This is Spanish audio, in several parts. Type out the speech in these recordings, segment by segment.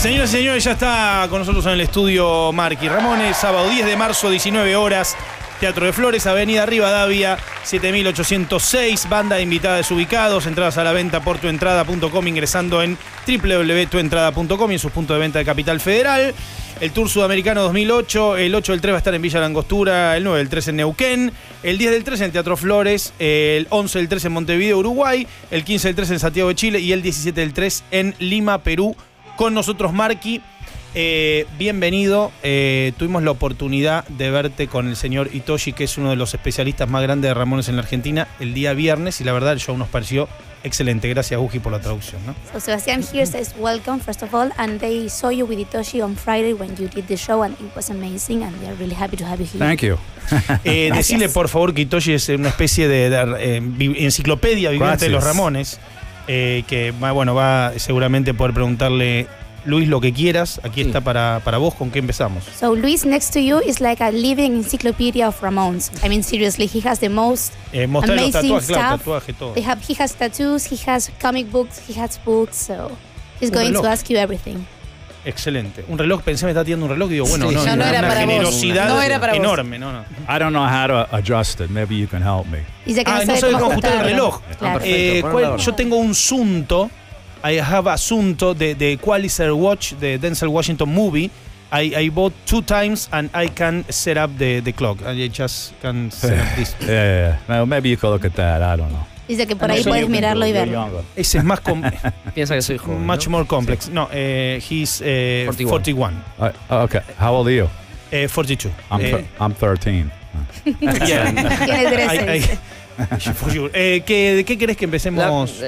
Señoras y señores, ya está con nosotros en el estudio Marky. Ramone, sábado 10 de marzo, 19 horas, Teatro de Flores, Avenida Rivadavia, 7806, banda de invitadas desubicados, entradas a la venta por tuentrada.com, ingresando en www.tuentrada.com y en sus puntos de venta de Capital Federal. El Tour Sudamericano 2008, el 8 del 3 va a estar en Villa La Angostura, el 9 del 3 en Neuquén, el 10 del 3 en el Teatro Flores, el 11 del 3 en Montevideo, Uruguay, el 15 del 3 en Santiago de Chile y el 17 del 3 en Lima, Perú. Con nosotros, Marky, bienvenido. Tuvimos la oportunidad de verte con el señor Hitoshi, que es uno de los especialistas más grandes de Ramones en la Argentina, el día viernes, y la verdad el show nos pareció excelente. Gracias, Uji, por la traducción, ¿no? So Sebastian here says welcome, first of all, and they saw you with Hitoshi on Friday when you did the show, and it was amazing, and we are really happy to have you here. Thank you. Decirle, por favor, que Hitoshi es una especie de enciclopedia viviente de los Ramones. Que bueno, va seguramente poder preguntarle, Luis, lo que quieras. Aquí está para vos. ¿Con qué empezamos? So Luis next to you is like a living encyclopedia of Ramones. I mean, seriously, he has the most amazing tatuajes, stuff. Claro, tatuaje, todo. He has tattoos, he has comic books, he has books, so he's going to ask you everything. Excelente. Un reloj, pensé me estaba tirando un reloj y digo, bueno, sí, no era una para generosidad vos. No era para enorme. vos. No. I don't know how to adjust it. Maybe you can help me. Dice que No sabe cómo ajustar el reloj. Claro. Yo tengo un Sunto. I have a Sunto de Qualizer Watch, de Denzel Washington movie. I bought 2 times and I can set up the clock. I just can set up this. Yeah. Well, maybe you could look at that. I don't know. Dice que por ahí puedes mirarlo y verlo. Ese es más Piensa que soy joven, much more complex. No, he's 41. Okay. How old are you? 42. I'm 13. Yeah. Tiene 13. ¿De qué querés que empecemos?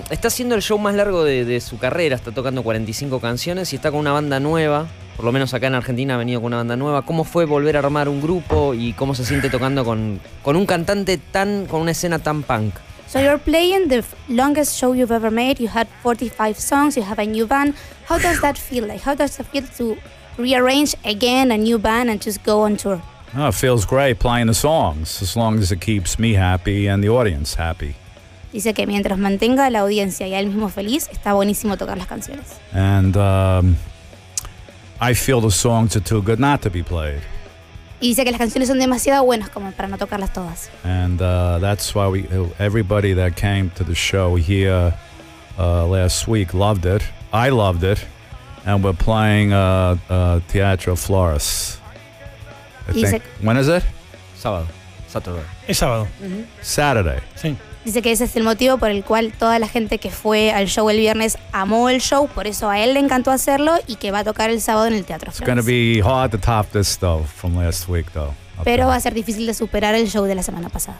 Está haciendo el show más largo de su carrera, está tocando 45 canciones y está con una banda nueva, por lo menos acá en Argentina ha venido con una banda nueva. ¿Cómo fue volver a armar un grupo y cómo se siente tocando con un cantante con una escena tan punk? So you're playing the longest show you've ever made. You had 45 songs, you have a new band. How does that feel like? How does it feel to rearrange again a new band and just go on tour? Oh, it feels great playing the songs, as long as it keeps me happy and the audience happy. Dice que mientras mantenga a la audiencia y a él mismo feliz, está buenísimo tocar las canciones. And I feel the songs are too good not to be played. Y dice que las canciones son demasiado buenas como para no tocarlas todas. And that's why everybody that came to the show here last week loved it. I loved it. And we're playing Teatro Flores. When is it? Sábado. Saturday. Es sábado. Saturday. Sí. Dice que ese es el motivo por el cual toda la gente que fue al show el viernes amó el show, por eso a él le encantó hacerlo y que va a tocar el sábado en el Teatro It's going to be hard to top this though from last week though. Pero va a ser difícil de superar el show de la semana pasada.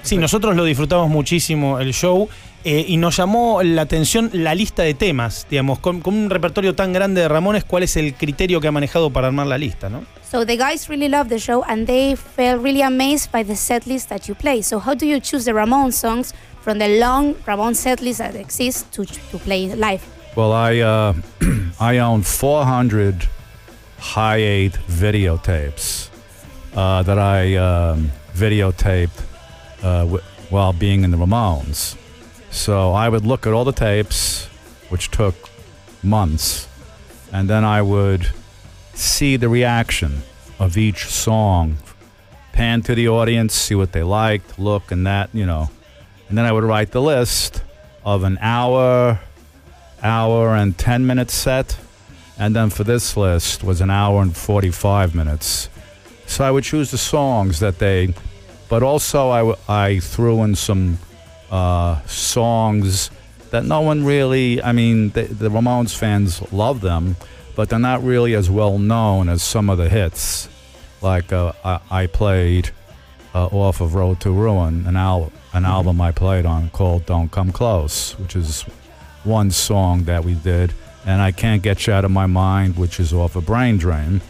Sí, nosotros lo disfrutamos muchísimo el show y nos llamó la atención la lista de temas, digamos, con un repertorio tan grande de Ramones, ¿cuál es el criterio que ha manejado para armar la lista, no? So the guys really loved the show and they felt really amazed by the set list that you play. So how do you choose the Ramone songs from the long Ramone set list that exists to play live? Well, I own 400 hi-8 videotapes that I videotaped while being in the Ramones. So I would look at all the tapes, which took months, and then I would see the reaction of each song, pan to the audience, see what they liked, look, and that, you know. And then I would write the list of an hour and 10-minute set, and then for this list was an hour and 45 minutes. So I would choose the songs that they, but also I threw in some songs that no one really, I mean, the Ramones fans love them, but they're not really as well known as some of the hits. Like I played off of Road to Ruin, an album I played on called Don't Come Close, which is one song that we did, and I Can't Get You Out of My Mind, which is off of Brain Drain.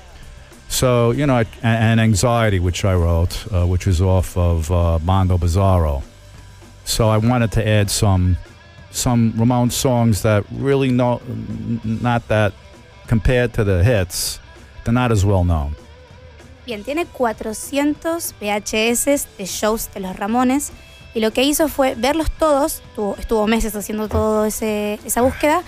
So, you know, and Anxiety, which I wrote, which is off of Mondo Bizarro. So I wanted to add some Ramones songs that really not that, compared to the hits, they're not as well known. Bien, tiene 400 VHS de shows de los Ramones Y lo que hizo fue verlos todos, estuvo meses haciendo toda esa búsqueda,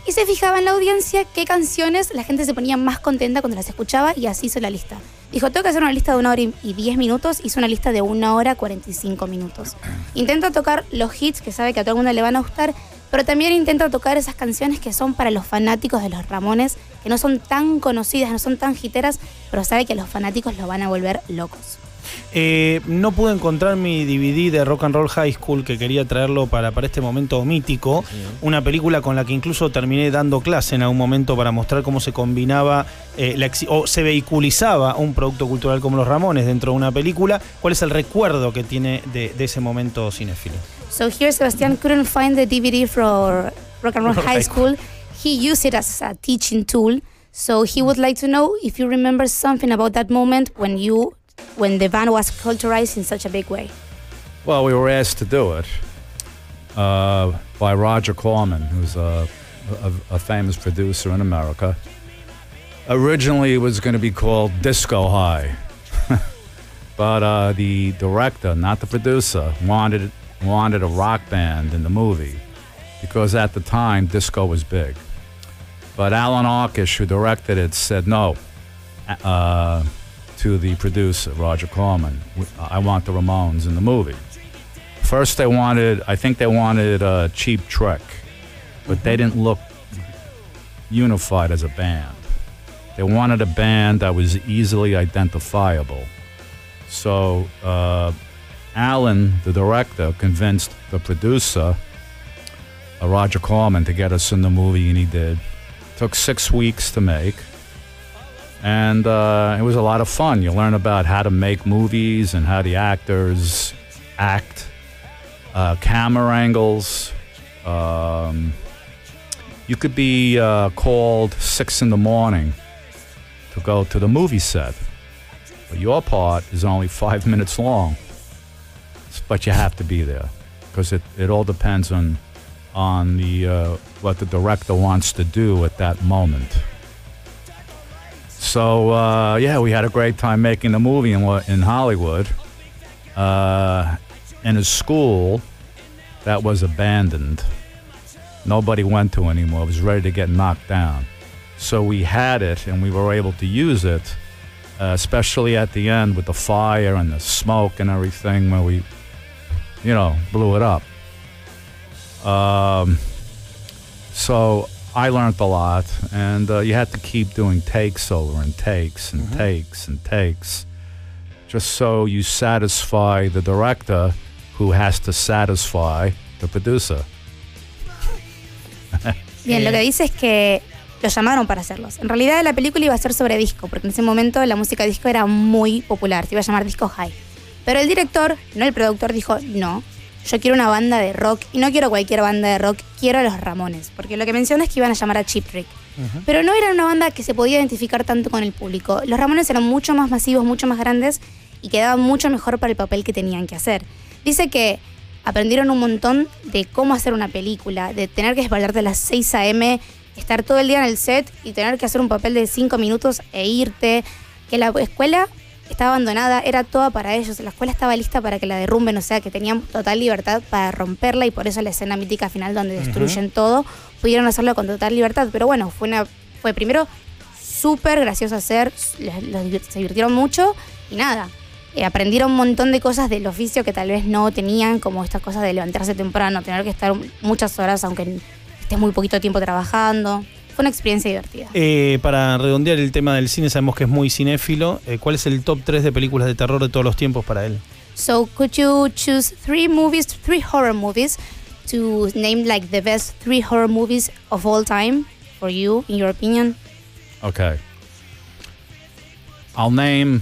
y se fijaba en la audiencia qué canciones la gente se ponía más contenta cuando las escuchaba, y así hizo la lista. Dijo, tengo que hacer una lista de 1 hora y 10 minutos, hizo una lista de 1 hora 45 minutos. Intenta tocar los hits que sabe que a todo el mundo le van a gustar, pero también intenta tocar esas canciones que son para los fanáticos de los Ramones, que no son tan conocidas, no son tan hiteras, pero sabe que a los fanáticos los van a volver locos. No pude encontrar mi DVD de Rock and Roll High School, que quería traerlo para este momento mítico. Sí. Una película con la que incluso terminé dando clase en algún momento para mostrar cómo se combinaba o se vehiculizaba un producto cultural como los Ramones dentro de una película. ¿Cuál es el recuerdo que tiene de ese momento cinéfilo? So here Sebastian couldn't find the DVD for Rock and Roll High School. He used it as a teaching tool. So he would like to know if you remember something about that moment when the band was culturized in such a big way. Well, we were asked to do it by Roger Corman, who's a famous producer in America. Originally, it was going to be called Disco High, but the director, not the producer, wanted a rock band in the movie because at the time disco was big. But Alan Arkish, who directed it, said no. To the producer, Roger Corman, I want the Ramones in the movie. First I think they wanted Cheap Trick, but they didn't look unified as a band. They wanted a band that was easily identifiable. So Alan, the director, convinced the producer, Roger Corman, to get us in the movie, and he did. Took 6 weeks to make. And it was a lot of fun. You learn about how to make movies and how the actors act, camera angles. You could be called 6 in.the.morning to go to the movie set. But your part is only 5 minutes long. But you have to be there because it all depends on what the director wants to do at that moment. So, we had a great time making the movie in Hollywood. In a school that was abandoned. Nobody went to anymore. It was ready to get knocked down. So we had it, and we were able to use it, especially at the end with the fire and the smoke and everything, where we, blew it up. So I learned a lot, and you had to keep doing takes over and takes and takes and takes, just so you satisfy the director, who has to satisfy the producer. Bien, lo que dice es que los llamaron para hacerlos. En realidad la película iba a ser sobre disco, porque en ese momento la música disco era muy popular, se iba a llamar Disco High. Pero el director, no el productor, dijo, no, yo quiero una banda de rock, y no quiero cualquier banda de rock, quiero a los Ramones, porque lo que menciona es que iban a llamar a Cheap Trick. Pero no era una banda que se podía identificar tanto con el público. Los Ramones eran mucho más masivos, mucho más grandes, y quedaban mucho mejor para el papel que tenían que hacer. Dice que aprendieron un montón de cómo hacer una película, de tener que despertarte a las 6 a.m., estar todo el día en el set y tener que hacer un papel de 5 minutos e irte, que la escuela estaba abandonada, era toda para ellos, la escuela estaba lista para que la derrumben, o sea que tenían total libertad para romperla, y por eso la escena mítica final donde destruyen todo, pudieron hacerlo con total libertad. Pero bueno, fue primero súper gracioso hacer, se divirtieron mucho y nada. Aprendieron un montón de cosas del oficio que tal vez no tenían, como estas cosas de levantarse temprano, tener que estar muchas horas aunque estés muy poquito tiempo trabajando. Fue una experiencia divertida. Para redondear el tema del cine, sabemos que es muy cinéfilo. ¿Cuál es el top 3 de películas de terror de todos los tiempos para él? So could you choose 3 horror movies, to name like the best 3 horror movies of all time for you, in your opinion? Okay. I'll name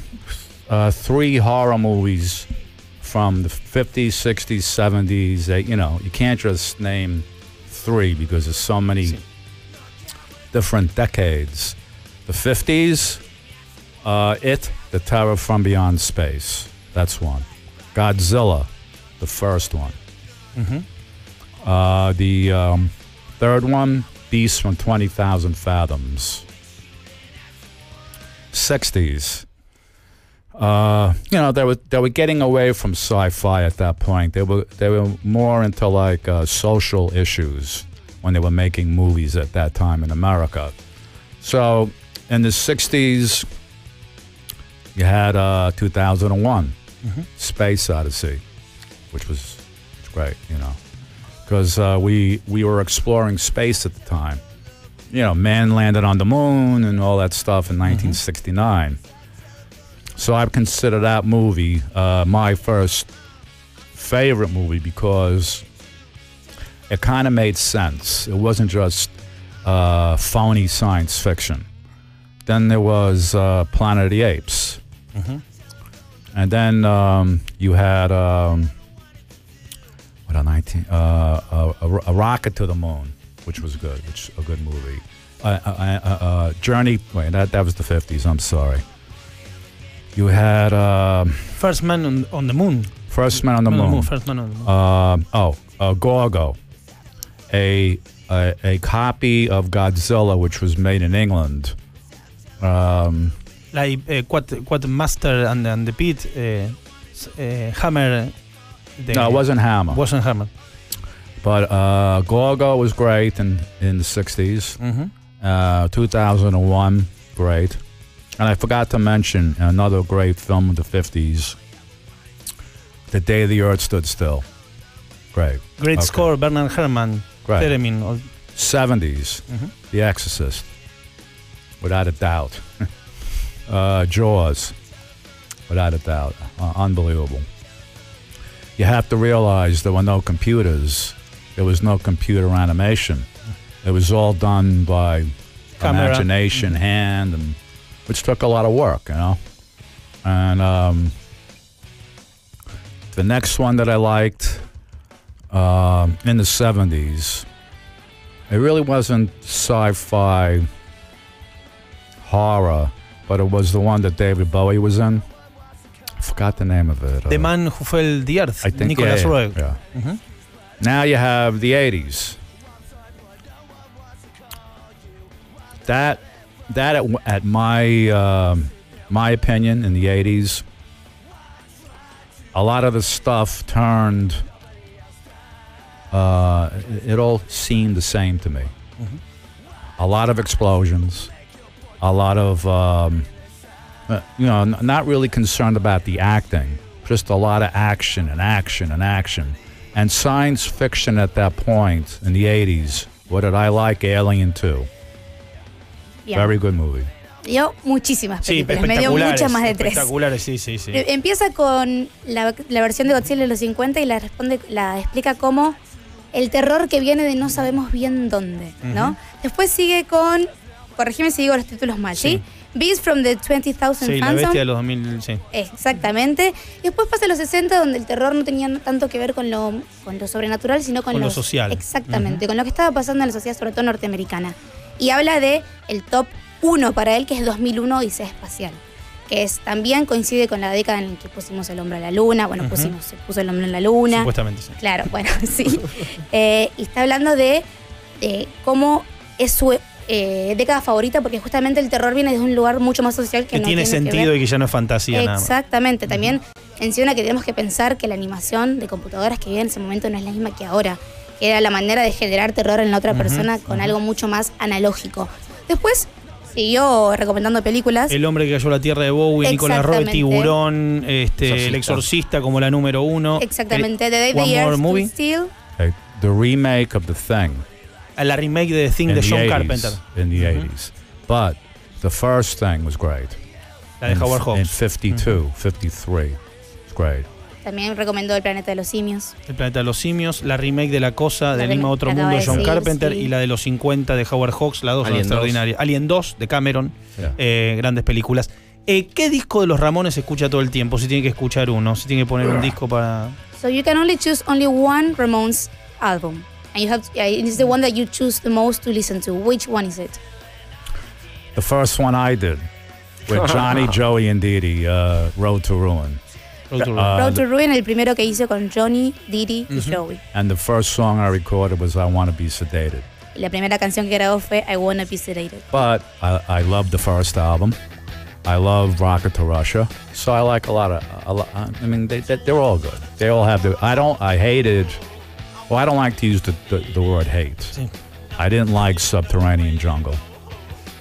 3 horror movies from the 50s, 60s, 70s. You can't just name 3 because there's so many different decades. The 50s, It, The Terror from Beyond Space. That's one. Godzilla, the first one. The third one, Beast from 20,000 Fathoms. 60s. they were getting away from sci-fi at that point. They were more into like social issues when they were making movies at that time in America. So in the 60s, you had 2001, Space Odyssey, which was great, because we were exploring space at the time. Man landed on the moon and all that stuff in 1969. So I consider that movie my first favorite movie because it kind of made sense. It wasn't just phony science fiction. Then there was Planet of the Apes. And then you had a Rocket to the Moon, which was good, a good movie. Journey, that was the 50s, I'm sorry. You had First Man on the Moon. First Man on the Moon. First Man on the Moon. Gorgo, a copy of Godzilla, which was made in England. Like Quad Master and the Pit, Hammer. No, it wasn't Hammer. Wasn't Hammer. But Gorgo was great in the 60s. 2001, great. And I forgot to mention another great film of the 50s, The Day the Earth Stood Still. Great. Great score, Bernard Herrmann. Great. Theremin. 70s, The Exorcist, without a doubt. Jaws, without a doubt. Unbelievable. You have to realize there were no computers. There was no computer animation. It was all done by Camera. Imagination, hand, and which took a lot of work, And the next one that I liked in the 70s, it really wasn't sci-fi horror, but it was the one that David Bowie was in. I forgot the name of it. The Man Who Fell the Earth, I think, Nicholas Roeg. Yeah. Now you have the 80s. That at my opinion, in the 80s, a lot of the stuff turned. It all seemed the same to me. A lot of explosions, a lot of not really concerned about the acting, just a lot of action and action and action. And science fiction at that point in the 80s, what did I like? Alien 2. Bien. Very good movie. Dio muchísimas Sí, películas, me dio muchas más de 3. Espectaculares, sí. Empieza con la versión de Godzilla de los 50 y la explica como el terror que viene de no sabemos bien dónde, ¿no? Después sigue con, corregime si digo los títulos mal, ¿sí? Beast from the 20,000 Sí, la Phantom. bestia de los 2000, sí. Exactamente. Y después pasa a los 60, donde el terror no tenía tanto que ver con lo sobrenatural, sino con lo social. Exactamente, con lo que estaba pasando en la sociedad, sobre todo norteamericana. Y habla de el top 1 para él, que es 2001, Odisea Espacial. Que también coincide con la década en la que pusimos el hombre a la luna. Bueno, se puso el hombre en la luna. Supuestamente, sí. Claro, bueno, sí. Y está hablando de cómo es su década favorita, porque justamente el terror viene de un lugar mucho más social que no tiene sentido y que ya no es fantasía nada más. Exactamente. También menciona que tenemos que pensar que la animación de computadoras que había en ese momento no es la misma que ahora, que era la manera de generar terror en la otra persona con algo mucho más analógico. Después siguió recomendando películas. El hombre que cayó a la tierra de Bowie, Nicolás Roeg, Tiburón, El Exorcista como la número 1. Exactamente, The Day the One More Earth Movie. Stood Still. The remake of The Thing. La remake de The Thing de John Carpenter. In the 80s. But the first Thing was great. La de Howard Hawks. In 52, 53. It's great. También recomendó El Planeta de los Simios. El Planeta de los Simios, la remake de La Cosa, de Enigma de Otro acaba Mundo de de John decir, Carpenter, sí. y la de los 50 de Howard Hawks, las dos son Alien extraordinarias. Alien 2 de Cameron, Yeah. grandes películas. ¿Qué disco de los Ramones se escucha todo el tiempo? Si tiene que escuchar uno, si tiene que poner un disco para... So you can only choose only one Ramones album. And you have it's the one that you choose the most to listen to. Which one is it? The first one I did with Johnny, Joey, and Dee Dee, Road to Ruin. Road to Ruin, el primero que hizo con Johnny, Didi y Joey. And the first song I recorded was I Wanna Be Sedated. Y la primera canción que grabó fue I Wanna Be Sedated. But I loved the first album. I love Rocket to Russia. So I like a lot of. I mean, they're all good. They all have the. I hated. Well, I don't like to use the word hate. Sí. I didn't like Subterranean Jungle.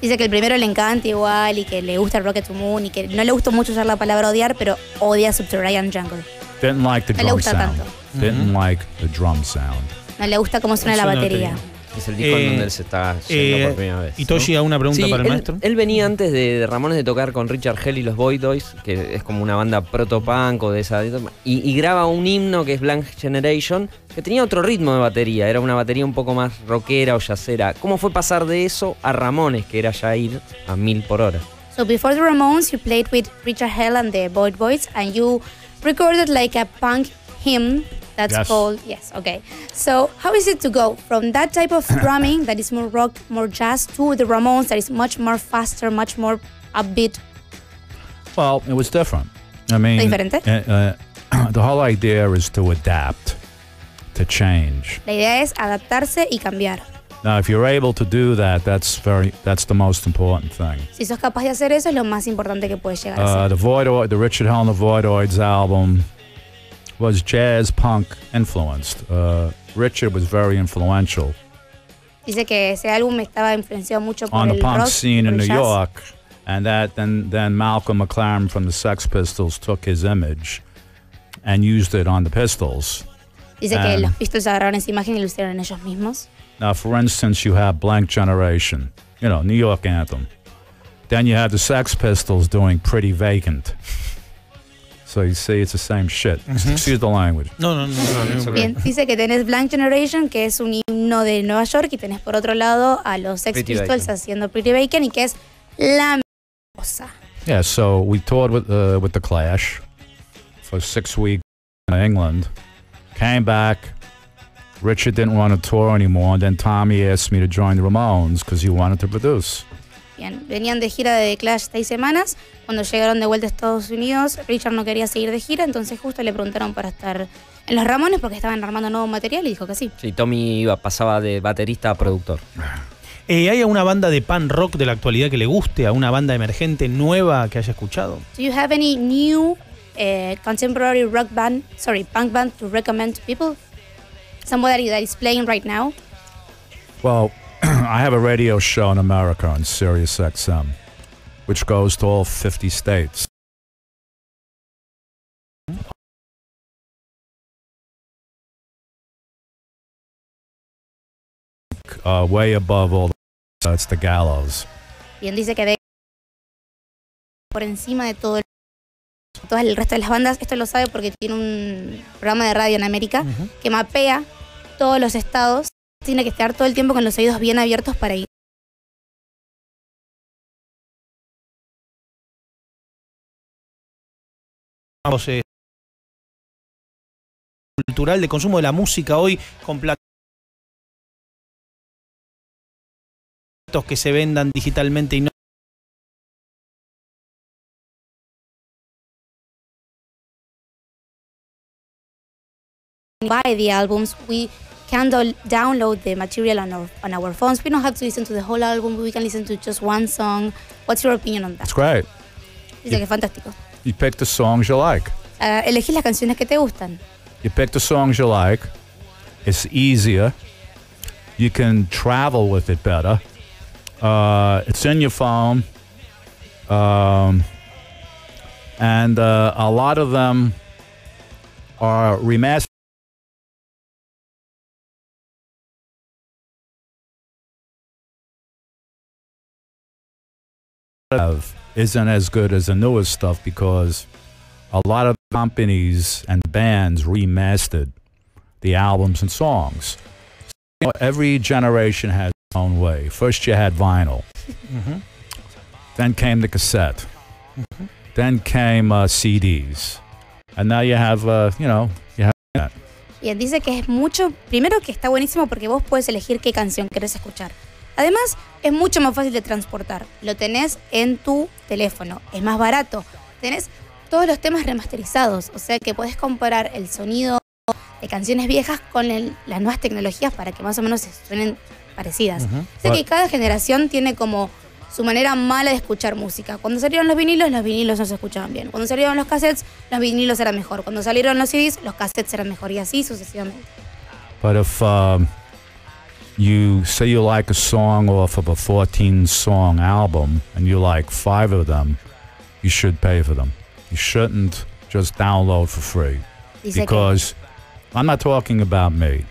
Dice que el primero le encanta igual y que le gusta el Rocket to Moon y que no le gustó mucho usar la palabra odiar, pero odia Subterranean Jungle. Didn't like the No le drum gusta sound. tanto. Didn't like the drum sound. No le gusta cómo suena la Suena la batería. Es el disco en donde él se está yendo por primera vez. Y Toshi, ¿alguna pregunta Sí, para el maestro? él venía antes de Ramones de tocar con Richard Hell y los Boys, que es como una banda proto-punk o de esa. Y graba un himno que es Blank Generation, que tenía otro ritmo de batería, era una batería un poco más rockera o jazzera. ¿Cómo fue pasar de eso a Ramones, que era ya ir a 1000 por hora? So before the Ramones, you played with Richard Hell and the Boys, and you recorded like a punk hymn that's Yes. called, yes, okay. So how is it to go from that type of drumming that is more rock, more jazz, to the Ramones that is much more faster, much more upbeat? Well, it was different. I mean, Diferente. The whole idea is to adapt, to change. La idea es adaptarse y cambiar. Now, if you're able to do that, that's the most important thing. Si sos capaz de hacer eso, es lo más importante que puedes llegar a hacer. The Richard Hell and the Voidoids album was jazz punk influenced. Richard was very influential Dice que ese álbum estaba influenciado mucho por on the el punk rock, scene por in el New jazz. York, and then Malcolm McLaren from the Sex Pistols took his image and used it on the Pistols. Dice que los Pistols agarraron esa imagen y lo hicieron ellos mismos. Now, for instance, you have Blank Generation, New York anthem. Then you have the Sex Pistols doing Pretty Vacant. So you see, it's the same shit. Excuse the language. No. Bien, dice que tenés Blank Generation, que es un himno de Nueva York, y tenés por otro lado a los Sex Pretty Pistols Bacon. haciendo Pretty Bacon, y que es la cosa. Yeah, so we toured with the Clash for 6 weeks in England. Came back. Richard didn't want to tour anymore. And then Tommy asked me to join the Ramones because he wanted to produce. Bien, venían de gira de The Clash 6 semanas. Cuando llegaron de vuelta a Estados Unidos, Richard no quería seguir de gira, entonces justo le preguntaron para estar en los Ramones porque estaban armando nuevo material y dijo que sí. Sí, Tommy pasaba de baterista a productor. ¿Hay alguna banda de punk rock de la actualidad que le guste? ¿A una banda emergente nueva que haya escuchado? Do you have any new contemporary punk band to recommend to people? Somebody that is playing right now? Well, I have a radio show in America on Sirius XM, which goes to all 50 states. Way above all it's the gallows. Bien, dice que por encima de todo el resto de las bandas. Esto lo sabe porque tiene un programa de radio en América que mapea todos los estados. Tiene que estar todo el tiempo con los oídos bien abiertos para ir. Vamos, cultural de consumo de la música hoy con platos que se vendan digitalmente y no buy the albums. We can download the material on our phones. We don't have to listen to the whole album. We can listen to just one song. What's your opinion on that? It's great. Dice que es fantástico. You pick the songs you like. Elegís las canciones que te gustan. You pick the songs you like. It's easier. You can travel with it better. It's in your phone. And a lot of them are remastered. Isn't as good as the newest stuff because a lot of companies and bands remastered the albums and songs. You know, every generation has its own way. First you had vinyl. Then came the cassette. Then came CDs. And now you have, you have that. Bien, dice que es mucho, primero que está buenísimo porque vos puedes elegir qué canción querés escuchar. Además, es mucho más fácil de transportar. Lo tenés en tu teléfono, es más barato. Tenés todos los temas remasterizados, o sea que podés comparar el sonido de canciones viejas con las nuevas tecnologías para que más o menos suenen parecidas. Sé que cada generación tiene como su manera mala de escuchar música. Cuando salieron los vinilos no se escuchaban bien. Cuando salieron los cassettes, los vinilos eran mejor. Cuando salieron los CDs, los cassettes eran mejor. Y así sucesivamente. But if you say you like a song off of a 14-song album and you like 5 of them, you should pay for them. You shouldn't just download for free. Because I'm not talking about me.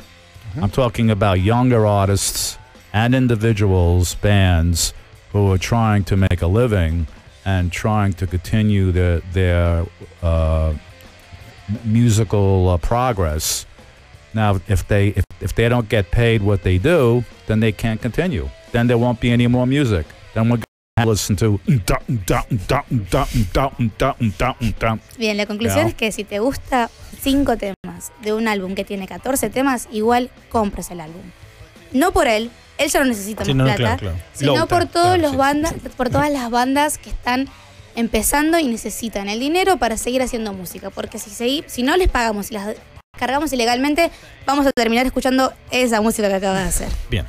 I'm talking about younger artists and individuals, bands, who are trying to make a living and trying to continue their musical progress. Now, if they don't get paid what they do, then they can't continue. Then there won't be any more music. Then we're going to listen to... Bien, la conclusión es que si te gusta 5 temas de un álbum que tiene 14 temas, igual compras el álbum. No por él ya no necesita más plata, claro. Sino por todas las bandas que están empezando y necesitan el dinero para seguir haciendo música. Porque si no les pagamos y las cargamos ilegalmente, vamos a terminar escuchando esa música que acabas de hacer. Bien.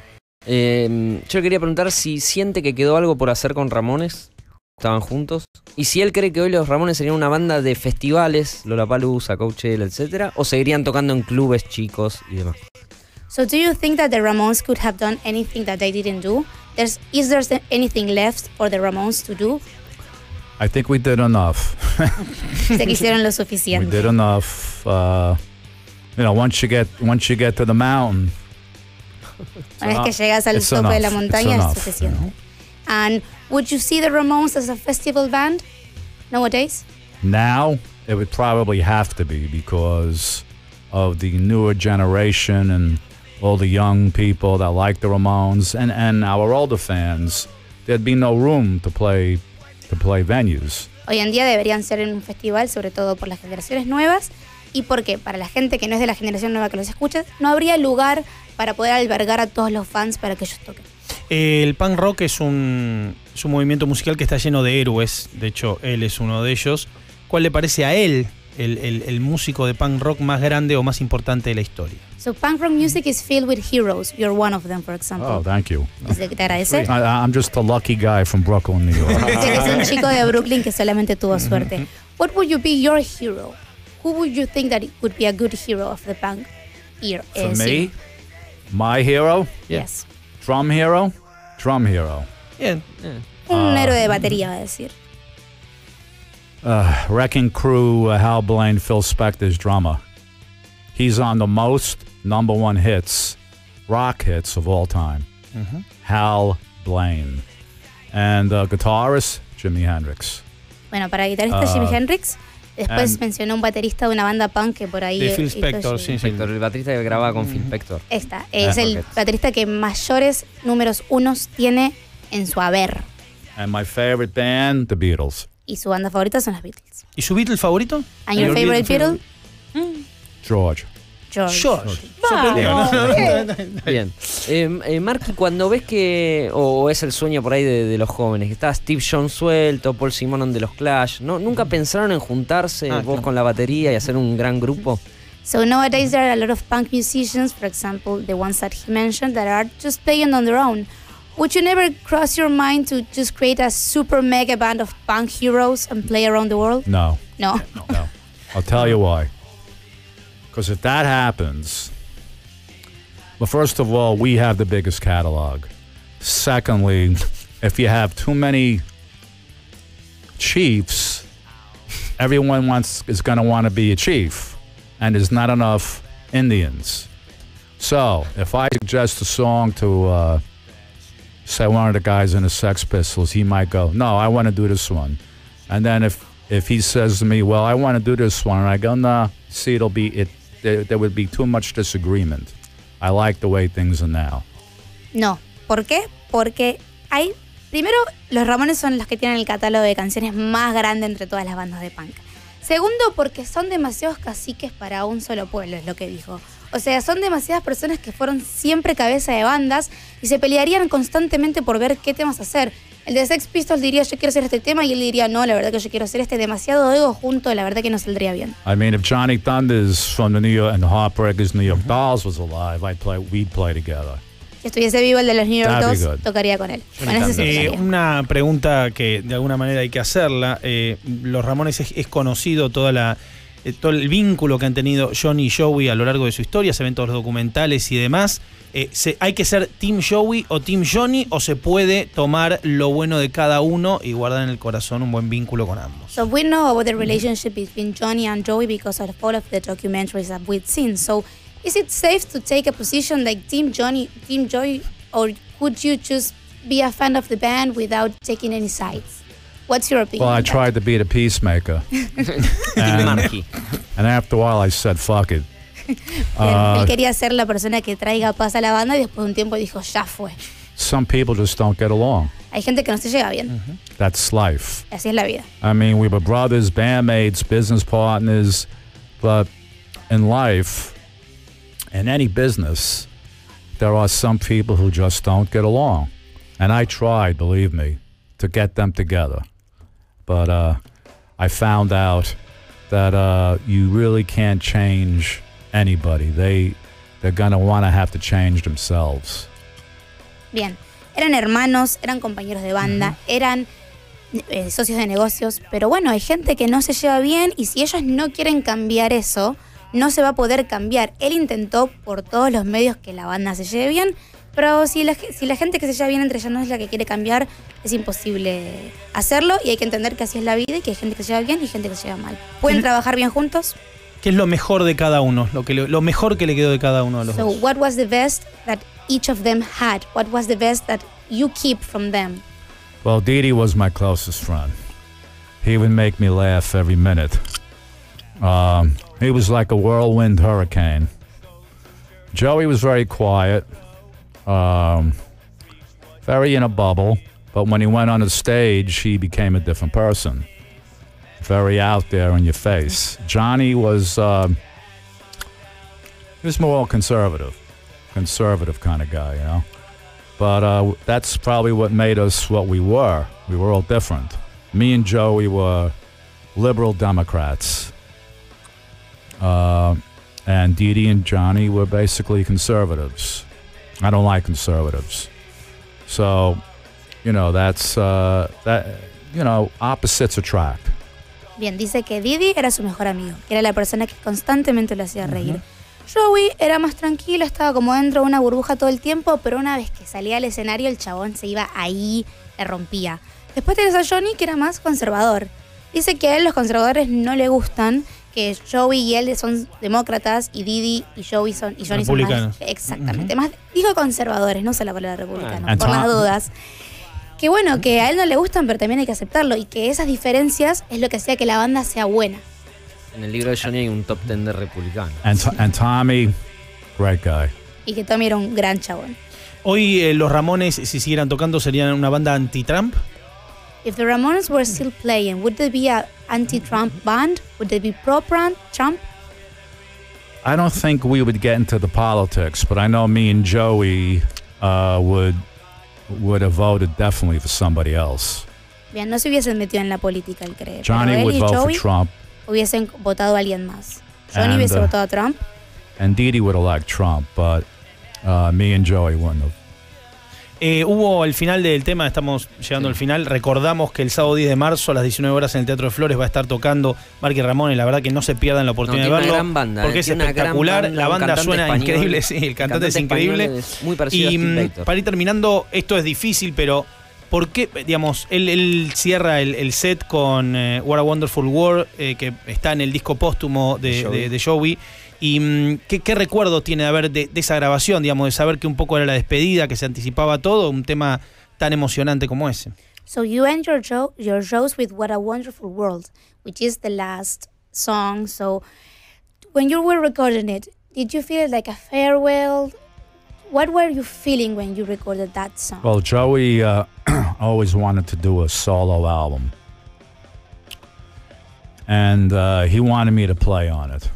Yo quería preguntar si siente que quedó algo por hacer con Ramones. Estaban juntos. Y si él cree que hoy los Ramones serían una banda de festivales, Lollapalooza, Coachella, etcétera, o seguirían tocando en clubes chicos y demás. So do you think that the Ramones could have done anything that they didn't do? Is there anything left for the Ramones to do? I think we did enough. Se hicieron lo suficiente. We did enough. Once you get to the mountain. Una vez que llegas al tope de la montaña es suficiente. And would you see the Ramones as a festival band nowadays? Now, it would probably have to be because of the newer generation and all the young people that like the Ramones and our older fans. There'd be no room to play venues. Hoy en día deberían ser en un festival, sobre todo por las generaciones nuevas y porque para la gente que no es de la generación nueva que los escucha, no habría lugar para poder albergar a todos los fans para que ellos toquen. El punk rock es un movimiento musical que está lleno de héroes. De hecho, él es uno de ellos. ¿Cuál le parece a él el músico de punk rock más grande o más importante de la historia? So punk rock music is filled with heroes. You're one of them, for example. Oh, thank you. ¿Te agradece? I'm just a lucky guy from Brooklyn, New York. Es un chico de Brooklyn que solamente tuvo suerte. What would you be your hero? Who would you think that would be a good hero of the punk era? For me, my hero? Yes. Drum hero? Drum hero. Bien. Un héroe de batería, va a decir. Wrecking Crew, Hal Blaine, Phil Spector's drummer. He's on the most #1 hits, rock hits of all time. Hal Blaine. And guitarist, Jimi Hendrix. Bueno, para guitarrista Jimi Hendrix. Después mencionó un baterista de una banda punk que por ahí... De Phil Spector, sí. El baterista que grababa con Phil Spector. Es el baterista que mayores números unos tiene en su haber. And my favorite band, The Beatles. Y su banda favorita son los Beatles. ¿Y su Beatle favorito? And your favorite Beatle? George. Bien. Marky, cuando ves que, o es el sueño por ahí de los jóvenes, que está Steve Jones suelto, Paul Simonon de los Clash, ¿nunca pensaron en juntarse vos con la batería y hacer un gran grupo? So nowadays there are a lot of punk musicians, for example, the ones that he mentioned, that are just playing on their own. Would you never cross your mind to just create a super mega band of punk heroes and play around the world? No. No. I'll tell you why. Because if that happens, well, first of all, we have the biggest catalog. Secondly, if you have too many chiefs, everyone is going to want to be a chief, and there's not enough Indians. So, if I suggest a song to, say, one of the guys in the Sex Pistols, he might go, no, I want to do this one. And then if he says to me, well, I want to do this one, and I go, nah, see, there would be too much disagreement. I like the way things are now. No. ¿Por qué? Porque primero, los Ramones son los que tienen el catálogo de canciones más grande entre todas las bandas de punk. Segundo, porque son demasiados caciques para un solo pueblo, es lo que dijo. O sea, son demasiadas personas que fueron siempre cabeza de bandas y se pelearían constantemente por ver qué temas hacer. El de Sex Pistols diría, yo quiero hacer este tema, y él diría, no, la verdad que yo quiero hacer este. Demasiado ego junto, la verdad que no saldría bien. I mean, if Johnny Thunders from the New York and the Heartbreakers, New York Dolls was alive, we'd play together. Si estuviese vivo el de los New York That'd be Dolls, good. tocaría con él. Con ese sí tocaría. Una pregunta que de alguna manera hay que hacerla. Los Ramones es conocido todo el vínculo que han tenido Johnny y Joey a lo largo de su historia, se ven todos los documentales y demás. ¿Hay que ser Team Joey o Team Johnny o se puede tomar lo bueno de cada uno y guardar en el corazón un buen vínculo con ambos? So we know about the relationship between Johnny and Joey because of all of the documentaries that we've seen. So is it safe to take a position like Team Johnny, Team Joey, or could you just be a fan of the band without taking any sides? What's your opinion? Well, I on that? tried to be the peacemaker. Team Marky. And after a while I said, fuck it. Él quería ser la persona que traiga paz a la banda y después de un tiempo dijo, ya fue. Some people just don't get along. Hay gente que no se lleva bien. That's life. Así es la vida. I mean, we were brothers, bandmates, business partners, but in life, in any business, there are some people who just don't get along. And I tried, believe me, to get them together. But I found out that you really can't change anybody. They're going to want to have to change themselves. Bien. Eran hermanos, eran compañeros de banda, eran socios de negocios, pero bueno, hay gente que no se lleva bien y si ellos no quieren cambiar eso, no se va a poder cambiar. Él intentó por todos los medios que la banda se lleve bien, pero si la gente que se lleva bien entre ellos no es la que quiere cambiar, es imposible hacerlo y hay que entender que así es la vida y que hay gente que se lleva bien y gente que se lleva mal. ¿Pueden trabajar bien juntos? ¿Qué es lo mejor de cada uno? Lo mejor que le quedó de cada uno de los So, dos. what was the best that each of them had? What was the best that you keep from them? Well, Dee was my closest friend. He would make me laugh every minute. He was like a whirlwind hurricane. Joey was very quiet, very in a bubble, but when he went on the stage, he became a different person. Very out there in your face. Johnny was more conservative kind of guy, you know. But that's probably what made us what we were. We were all different. Me and Joey were liberal Democrats. And Dee Dee and Johnny were basically conservatives. I don't like conservatives. So, you know, that's, opposites attract. Bien, dice que Didi era su mejor amigo, que era la persona que constantemente lo hacía reír. Joey era más tranquilo, estaba como dentro de una burbuja todo el tiempo, pero una vez que salía al escenario el chabón se iba ahí, le rompía. Después tenés a Johnny, que era más conservador. Dice que a él los conservadores no le gustan, que Joey y él son demócratas y Didi y Johnny son Republicanos. más... Exactamente, más dijo conservadores, no usa la palabra republicano, Ah. por las dudas. Que bueno, que a él no le gustan, pero también hay que aceptarlo. Y que esas diferencias es lo que hacía que la banda sea buena. En el libro de Johnny hay un top 10 de republicanos. And Tommy, great guy. Y que Tommy era un gran chabón. Hoy los Ramones, si siguieran tocando, serían una banda anti-Trump. If the Ramones were still playing, would they be an anti-Trump band? Would they be pro-Trump? I don't think we would get into the politics, but I know me and Joey would have voted definitely for somebody else. Bien, no se hubiesen metido en la política, él cree. Johnny pero would él y vote for Joey Trump, hubiesen votado a alguien más. Johnny And, hubiese votado a Trump. and Dee Dee would have liked Trump, but me and Joey wouldn't have. Hubo el final del tema, estamos llegando al final. Recordamos que el sábado 10 de marzo a las 19 horas en el Teatro de Flores va a estar tocando Marky y Ramone. La verdad que no se pierdan la oportunidad de tiene verlo. una gran banda, porque es tiene una gran espectacular. banda, La un banda cantante suena español. increíble. Sí, el cantante es increíble. Es muy parecido a Y Steve Victor. para ir terminando, esto es difícil, pero ¿por qué? Digamos, él cierra el set con What a Wonderful World, que está en el disco póstumo de Joey. ¿Y qué recuerdo tiene de haber de esa grabación, digamos, de saber que un poco era la despedida, que se anticipaba todo, un tema tan emocionante como ese? So you end your shows with What a Wonderful World, which is the last song. So when you were recording it, did you feel it like a farewell? What were you feeling when you recorded that song? Well, Joey always wanted to do a solo album. And he wanted me to play on it.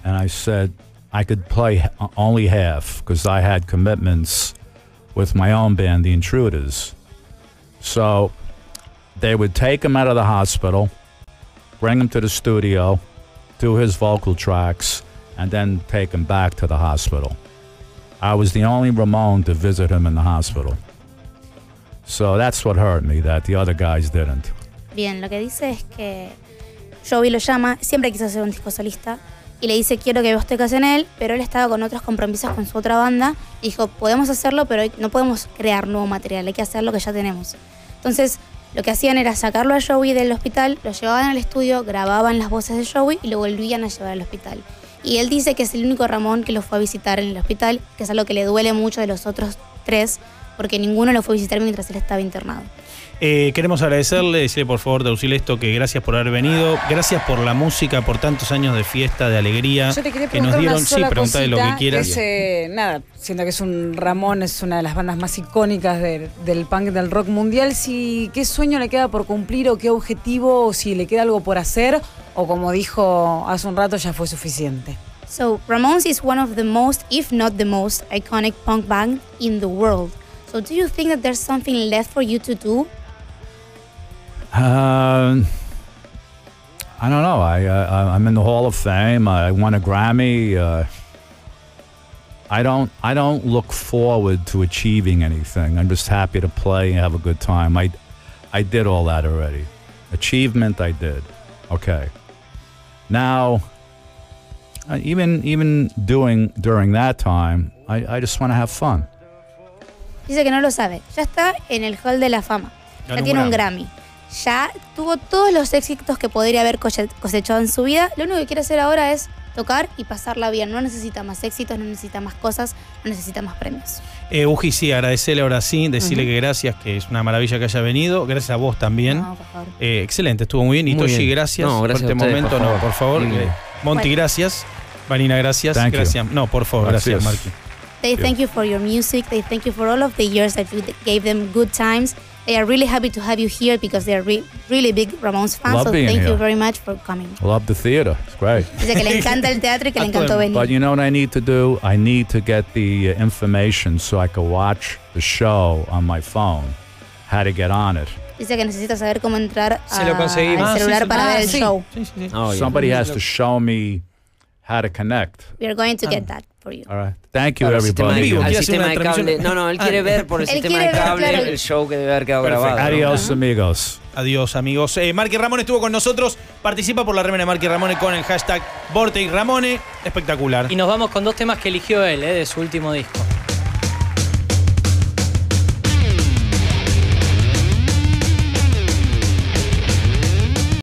And I said I could play only half because I had commitments with my own band, The Intruders. So they would take him out of the hospital, bring him to the studio, do his vocal tracks, and then take him back to the hospital. I was the only Ramone to visit him in the hospital. So that's what hurt me, that the other guys didn't. Bien, lo que dice es que Joey lo llama, siempre quiso hacer un disco solista, y le dice, quiero que vos toques en él, pero él estaba con otros compromisos con su otra banda, y dijo, podemos hacerlo, pero no podemos crear nuevo material, hay que hacer lo que ya tenemos. Entonces, lo que hacían era sacarlo a Joey del hospital, lo llevaban al estudio, grababan las voces de Joey y lo volvían a llevar al hospital. Y él dice que es el único Ramón que lo fue a visitar en el hospital, que es algo que le duele mucho de los otros tres, porque ninguno lo fue a visitar mientras él estaba internado. Queremos agradecerle, decirle por favor, traducirle esto, que gracias por haber venido, gracias por la música, por tantos años de fiesta, de alegría. Yo te quería que nos preguntar dieron. una sola Sí, preguntale lo que cosita, quieras. que es, nada, siento que es un Ramón, es una de las bandas más icónicas del punk, del rock mundial. Si, ¿qué sueño le queda por cumplir o qué objetivo, o si le queda algo por hacer, o como dijo hace un rato, ya fue suficiente? So, Ramones is one of the most, if not the most, iconic punk band in the world. So, do you think that there's something left for you to do? I don't know. I'm in the Hall of Fame. I won a Grammy. I don't look forward to achieving anything. I'm just happy to play and have a good time. I did all that already. Achievement, I did. Okay. Now, even during that time, I just want to have fun. Dice que no lo sabe. Ya está en el Hall de la Fama. Ya tiene un Grammy. Ya tuvo todos los éxitos que podría haber cosechado en su vida. Lo único que quiere hacer ahora es tocar y pasarla bien. No necesita más éxitos, no necesita más cosas, no necesita más premios. Uji, sí, agradecerle ahora sí, decirle que gracias, que es una maravilla que haya venido. Gracias a vos también. No, por favor. Excelente, estuvo muy bien. Y Muy Toshi, bien. gracias, No, gracias por este a ustedes, momento. por favor. No, por favor. Muy bien. Monty, Bueno. gracias. Vanina, gracias. Thank you. Gracias. No, por favor, gracias, Gracias. Marky. They thank you for your music. They thank you for all of the years that you gave them good times. They are really happy to have you here because they are really big Ramones fans. Love So being thank you here. very much for coming. Love the theater. It's great. Dice que le encanta el teatro y que le encantó venir. But you know what I need to do? I need to get the information so I can watch the show on my phone. How to get on it. Dice que necesita saber cómo entrar Se lo conseguimos. al celular sí, sí. para ver el sí. show. Sí, sí, sí. Oh, yeah. Somebody has to show me how to connect. We are going to get that for you. All right. Thank you, Claro, sistema everybody. vivo. al Quiere hacer sistema una de transmisión. cable. No, él quiere ver por el Él sistema de quiere ver, cable claro. el show que debe haber quedado Perfecto. grabado. Adios, amigos. Adiós, amigos. Marky Ramone estuvo con nosotros. Participa por la remera de Marky Ramone con el hashtag Vorterix Ramone. Espectacular. Y nos vamos con dos temas que eligió él, de su último disco.